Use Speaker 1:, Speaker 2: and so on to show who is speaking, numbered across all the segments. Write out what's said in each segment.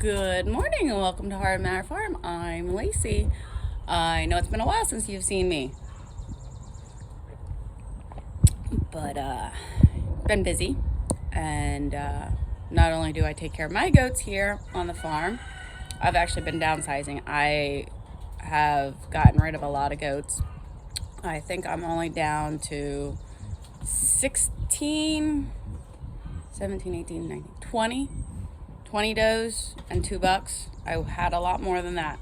Speaker 1: Good morning and welcome to Hard Matter Farm. I'm Lacey. I know it's been a while since you've seen me, but been busy, and not only do I take care of my goats here on the farm, I've actually been downsizing. I have gotten rid of a lot of goats. I think I'm only down to 16, 17, 18, 19, 20 does and 2 bucks. I had a lot more than that.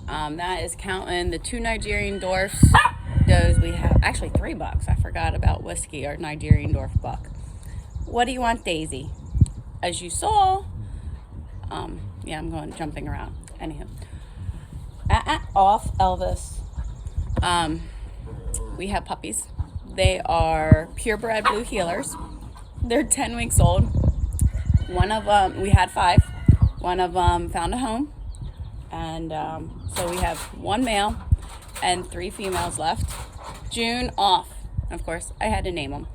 Speaker 1: That is counting the 2 Nigerian dwarfs does. We have actually 3 bucks. I forgot about Whiskey, our Nigerian dwarf buck. What do you want, Daisy? As you saw, yeah, I'm jumping around. Anywho, off Elvis. We have puppies. They are purebred blue heelers. They're 10 weeks old. One of them, we had 5. One of them found a home. And so we have 1 male and 3 females left. June off. Of course, I had to name them.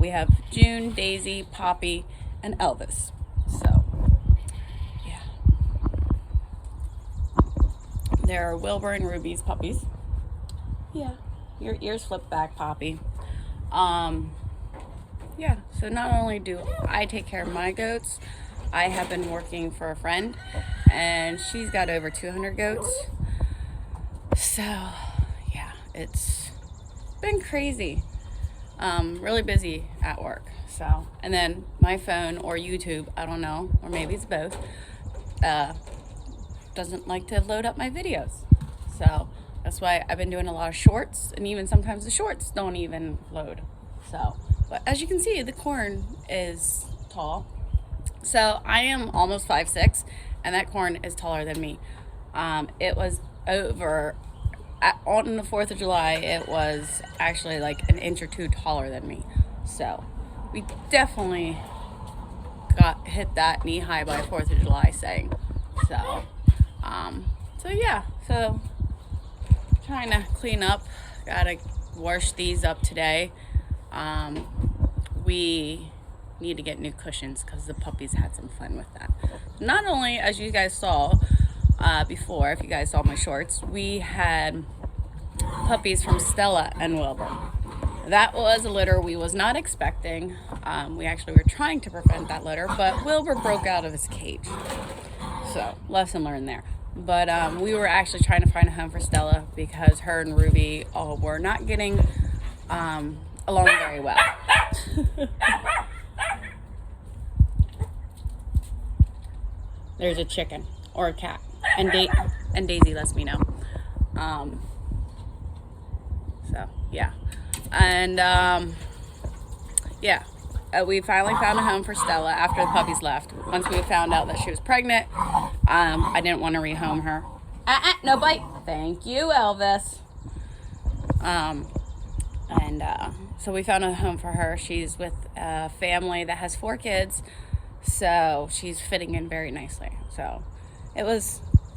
Speaker 1: We have June, Daisy, Poppy, and Elvis. So, yeah. They're Wilbur and Ruby's puppies. Yeah. Your ears flip back, Poppy. Yeah, so not only do I take care of my goats, I have been working for a friend, and she's got over 200 goats. So, yeah, it's been crazy. Really busy at work. So, and then my phone or YouTube, I don't know, or maybe it's both, doesn't like to load up my videos. So, that's why I've been doing a lot of shorts, and even sometimes the shorts don't even load. So, but as you can see, the corn is tall. So I am almost 5'6", and that corn is taller than me. It was on the 4th of July, it was actually like an inch or 2 taller than me. So we definitely hit that knee high by 4th of July saying. So, yeah, so trying to clean up, gotta wash these up today. We need to get new cushions because the puppies had some fun with that. Not only, as you guys saw before, if you guys saw my shorts, we had puppies from Stella and Wilbur. That was a litter we was not expecting. We actually were trying to prevent that litter, but Wilbur broke out of his cage. So, lesson learned there. But we were actually trying to find a home for Stella because her and Ruby were not getting along very well. There's a chicken or a cat, and Daisy lets me know. So yeah, and yeah, we finally found a home for Stella after the puppies left. Once we found out that she was pregnant, I didn't want to rehome her. No bite. Thank you, Elvis. So we found a home for her. She's with a family that has 4 kids, so she's fitting in very nicely. So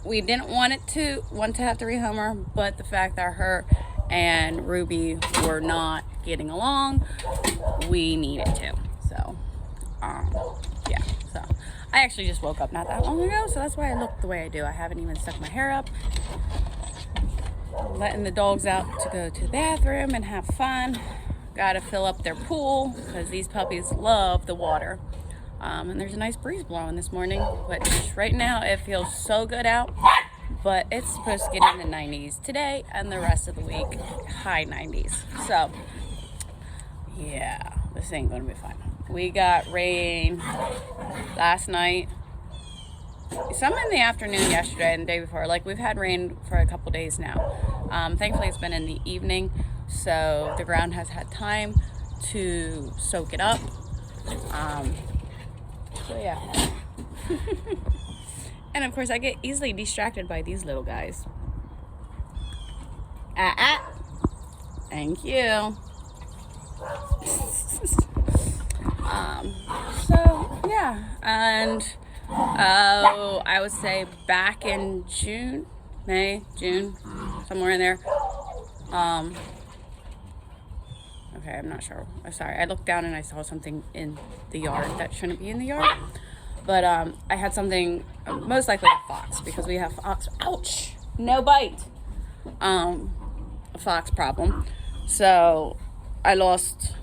Speaker 1: we didn't want to have to rehome her, but the fact that her and Ruby were not getting along, we needed to. So, yeah. So I actually just woke up not that long ago, so that's why I look the way I do. I haven't even stuck my hair up. Letting the dogs out to go to the bathroom and have fun. Gotta fill up their pool because these puppies love the water. And there's a nice breeze blowing this morning, but right now it feels so good out. But it's supposed to get in the 90s today and the rest of the week, high 90s. So, yeah, this ain't gonna be fun. We got rain last night, some in the afternoon yesterday and the day before. Like, we've had rain for a couple days now. Thankfully it's been in the evening, so the ground has had time to soak it up. So yeah. And of course I get easily distracted by these little guys. Thank you. So yeah, and I would say back in June, somewhere in there. Okay, I'm not sure. I'm sorry. I looked down and I saw something in the yard that shouldn't be in the yard. But I had something, most likely a fox, because we have fox. Ouch! No bite. A fox problem. So I lost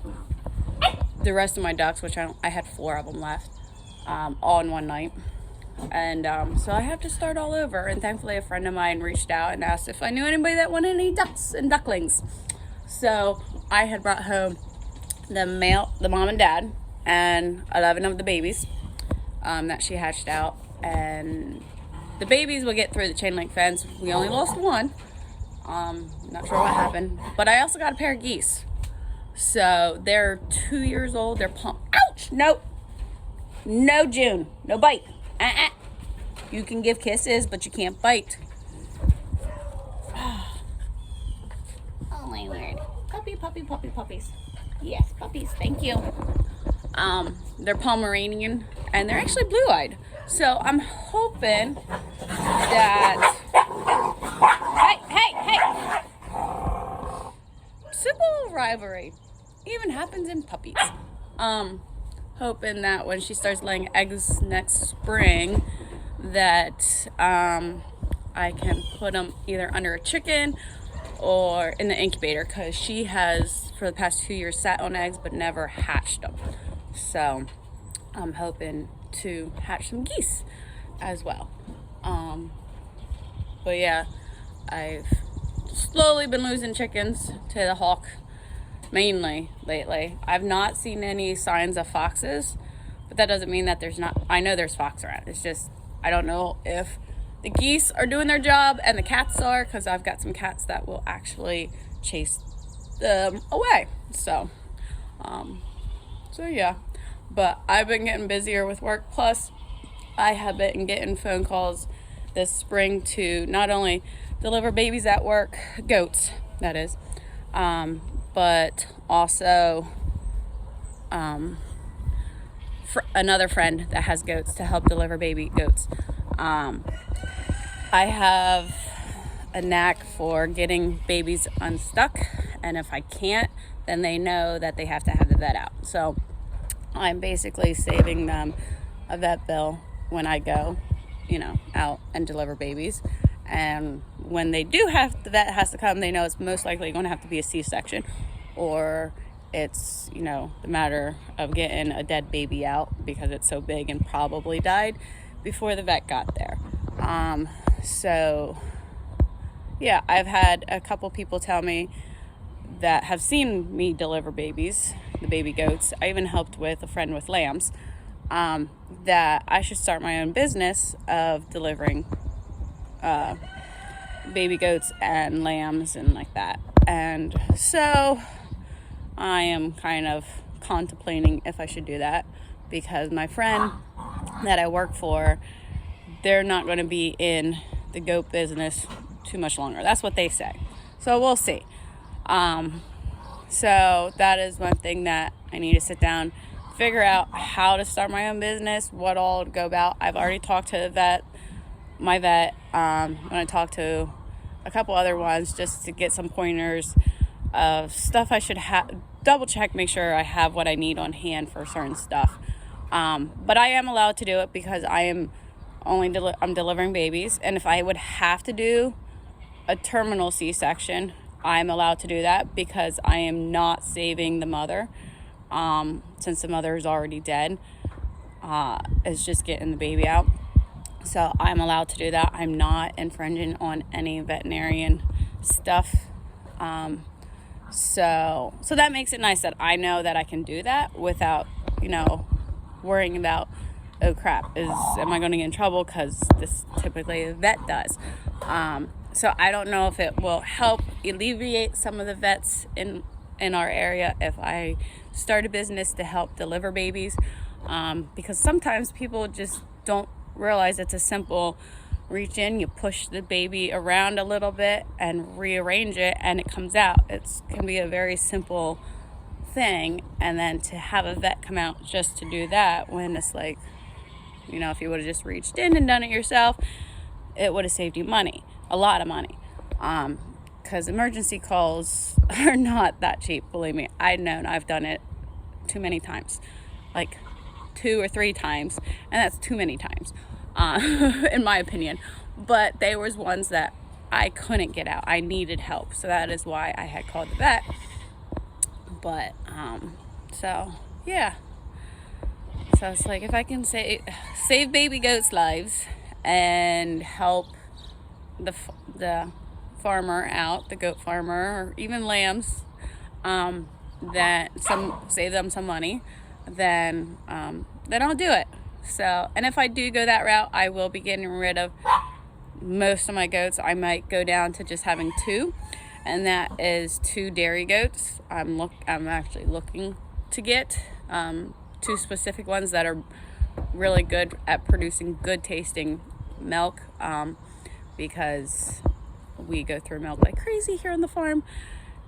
Speaker 1: the rest of my ducks, which I had 4 of them left, all in one night. And so I have to start all over. And thankfully, a friend of mine reached out and asked if I knew anybody that wanted any ducks and ducklings. So I had brought home the mom and dad, and 11 of the babies that she hatched out. And the babies will get through the chain link fence. We only lost one. Not sure what happened. But I also got a pair of geese. So they're 2 years old. They're ouch! Nope. No, June. No bite. You can give kisses, but you can't bite. Oh my word. Puppies. Yes, puppies. Thank you. They're Pomeranian, and they're actually blue-eyed. So I'm hoping that... Hey! Simple rivalry even happens in puppies. Hoping that when she starts laying eggs next spring, that I can put them either under a chicken or in the incubator, because she has for the past 2 years sat on eggs but never hatched them. So I'm hoping to hatch some geese as well. But yeah, I've slowly been losing chickens to the hawk mainly lately. I've not seen any signs of foxes, but that doesn't mean that there's not. I know there's fox around. It's just I don't know if the geese are doing their job and the cats are, because I've got some cats that will actually chase them away. So yeah, but I've been getting busier with work. Plus I have been getting phone calls this spring to not only deliver babies at work, goats that is, but also another friend that has goats to help deliver baby goats. I have a knack for getting babies unstuck, and if I can't, then they know that they have to have the vet out. So I'm basically saving them a vet bill when I go, out and deliver babies. And when they do have, the vet has to come, they know it's most likely going to have to be a C-section, or it's, the matter of getting a dead baby out because it's so big and probably died before the vet got there. So yeah, I've had a couple people tell me that have seen me deliver babies, the baby goats. I even helped with a friend with lambs, that I should start my own business of delivering baby goats and lambs and like that. And so I am kind of contemplating if I should do that, because my friend that I work for, they're not going to be in the goat business too much longer. That's what they say. So we'll see. So that is one thing that I need to sit down, figure out how to start my own business, what all to go about. I've already talked to my vet. I'm going to talk to a couple other ones just to get some pointers of stuff I should double check, make sure I have what I need on hand for certain stuff. But I am allowed to do it because I am I'm delivering babies, and if I would have to do a terminal C-section, I'm allowed to do that because I am not saving the mother, since the mother is already dead. It's just getting the baby out. So I'm allowed to do that. I'm not infringing on any veterinarian stuff. So that makes it nice that I know that I can do that without, worrying about, oh crap, am I going to get in trouble because this typically a vet does. So I don't know if it will help alleviate some of the vets in our area if I start a business to help deliver babies, because sometimes people just don't realize it's a simple reach in, you push the baby around a little bit and rearrange it and it comes out. It can be a very simple thing, and then to have a vet come out just to do that, when it's like, if you would have just reached in and done it yourself, it would have saved you money, a lot of money, because emergency calls are not that cheap, believe me. I've done it too many times, like 2 or 3 times, and that's too many times, in my opinion. But there was ones that I couldn't get out. I needed help, so that is why I had called the vet. But so yeah, so it's like, if I can save baby goats' lives and help the farmer out, the goat farmer, or even lambs, that save them some money, then I'll do it. So, and if I do go that route, I will be getting rid of most of my goats. I might go down to just having 2, and that is 2 dairy goats. I'm actually looking to get 2 specific ones that are really good at producing good tasting milk, because we go through milk like crazy here on the farm,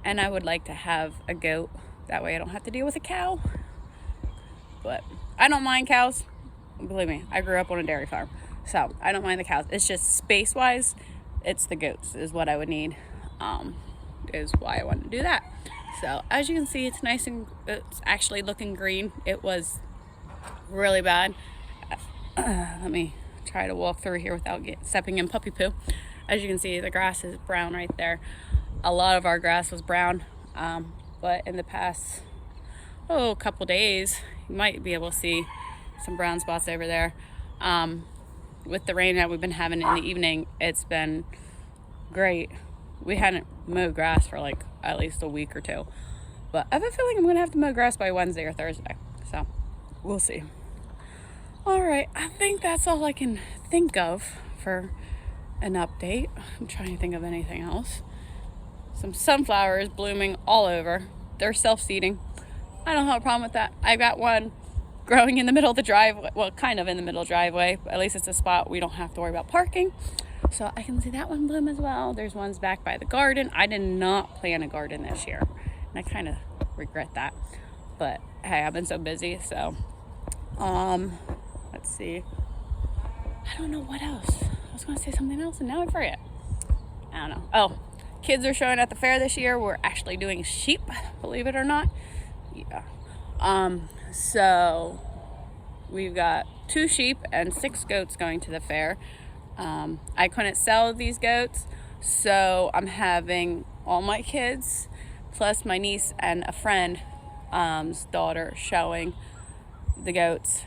Speaker 1: and I would like to have a goat. That way I don't have to deal with a cow. But I don't mind cows. Believe me, I grew up on a dairy farm, so I don't mind the cows. It's just space-wise, it's the goats is what I would need, is why I want to do that. So as you can see, it's nice, and it's actually looking green. It was really bad. Let me try to walk through here without stepping in puppy poo. As you can see, the grass is brown right there. A lot of our grass was brown, but in the past couple days, you might be able to see some brown spots over there. With the rain that we've been having in the evening, it's been great. We hadn't mowed grass for like at least a week or 2, but I have a feeling I'm gonna have to mow grass by Wednesday or Thursday, so we'll see. All right, I think that's all I can think of for an update. I'm trying to think of anything else. Some sunflowers blooming all over. They're self-seeding. I don't have a problem with that. I got one growing in the middle of the driveway, well, kind of in the middle of the driveway, but at least it's a spot we don't have to worry about parking. So I can see that one bloom as well. There's ones back by the garden. I did not plant a garden this year, and I kind of regret that. But hey, I've been so busy, so let's see. I don't know what else. I was going to say something else, and now I forget. I don't know. Oh, kids are showing at the fair this year. We're actually doing sheep, believe it or not. Yeah. So we've got 2 sheep and 6 goats going to the fair. I couldn't sell these goats, so I'm having all my kids plus my niece and a friend's daughter showing the goats,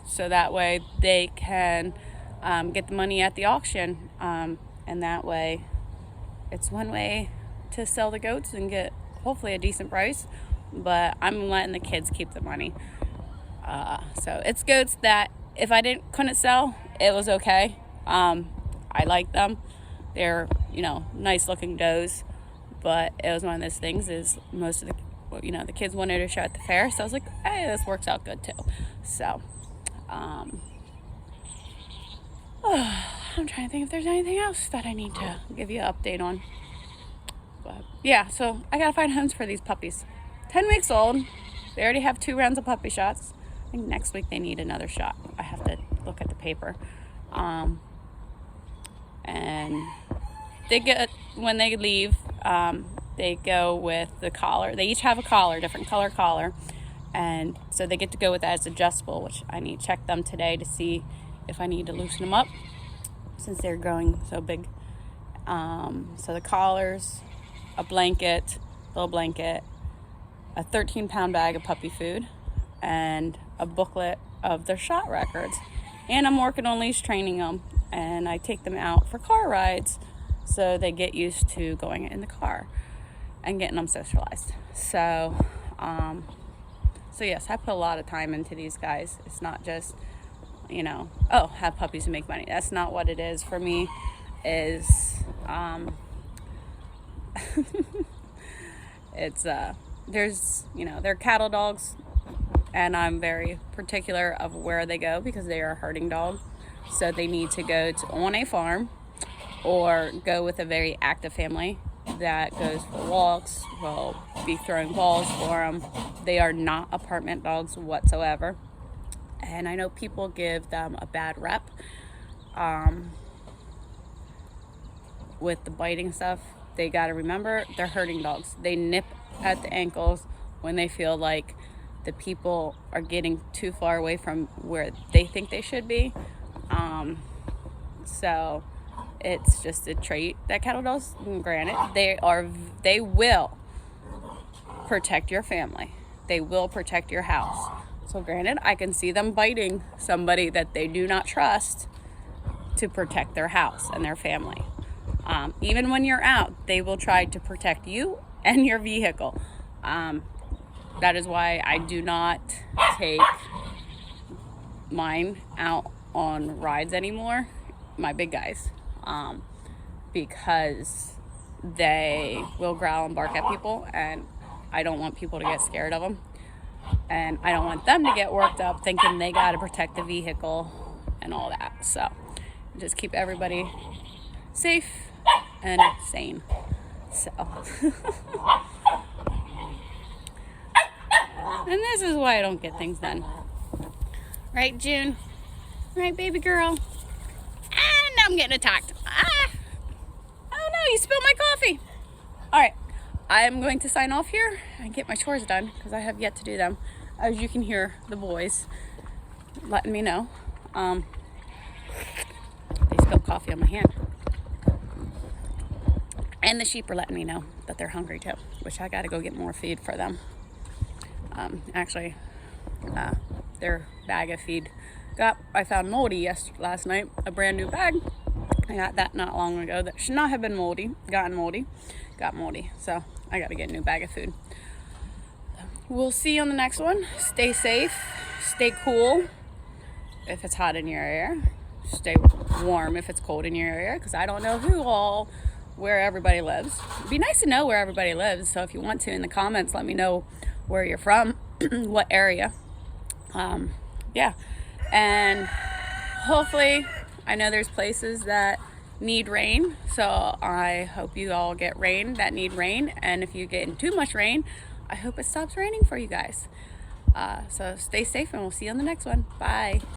Speaker 1: so that way they can get the money at the auction, and that way it's one way to sell the goats and get hopefully a decent price, but I'm letting the kids keep the money. So it's goats that if I couldn't sell, it was okay. I like them. They're, nice looking does, but it was one of those things is most of the kids wanted to show at the fair, so I was like, hey, this works out good too. So I'm trying to think if there's anything else that I need to give you an update on. But yeah, so I gotta find homes for these puppies. 10 weeks old. They already have 2 rounds of puppy shots. I think next week they need another shot. I have to look at the paper. And they get, when they leave, they go with the collar. They each have a collar, different color collar. And so they get to go with that as adjustable, which I need to check them today to see if I need to loosen them up since they're growing so big. So the collars, a blanket, little blanket, a 13-pound bag of puppy food, and a booklet of their shot records. And I'm working on leash training them, and I take them out for car rides so they get used to going in the car and getting them socialized. So yes, I put a lot of time into these guys. It's not just, have puppies and make money. That's not what it is for me. Is it's they're cattle dogs, and I'm very particular of where they go because they are a herding dog. So they need to go on a farm or go with a very active family that goes for walks, will be throwing balls for them. They are not apartment dogs whatsoever. And I know people give them a bad rep with the biting stuff. They got to remember, they're herding dogs. They nip at the ankles when they feel like the people are getting too far away from where they think they should be. So it's just a trait that cattle does. And granted, they will protect your family. They will protect your house. So granted, I can see them biting somebody that they do not trust to protect their house and their family. Even when you're out, they will try to protect you and your vehicle. That is why I do not take mine out on rides anymore, my big guys, because they will growl and bark at people, and I don't want people to get scared of them, and I don't want them to get worked up thinking they got to protect the vehicle and all that. So just keep everybody safe and sane. So and this is why I don't get things done. Right, June? Right, baby girl? And I'm getting attacked. Oh no, you spilled my coffee. All right, I'm going to sign off here and get my chores done because I have yet to do them. As you can hear the boys letting me know. They spilled coffee on my hand. And the sheep are letting me know that they're hungry too, which I gotta go get more feed for them. Their bag of feed I found moldy last night, a brand new bag. I got that not long ago that should not have been moldy, got moldy. So I gotta get a new bag of food. We'll see you on the next one. Stay safe, stay cool if it's hot in your area, stay warm if it's cold in your area, because I don't know where everybody lives. It'd be nice to know where everybody lives, so if you want to, in the comments, let me know where you're from, what area. Yeah, and hopefully, I know there's places that need rain, so I hope you all get rain that need rain, and if you get too much rain, I hope it stops raining for you guys. So stay safe, and we'll see you on the next one. Bye.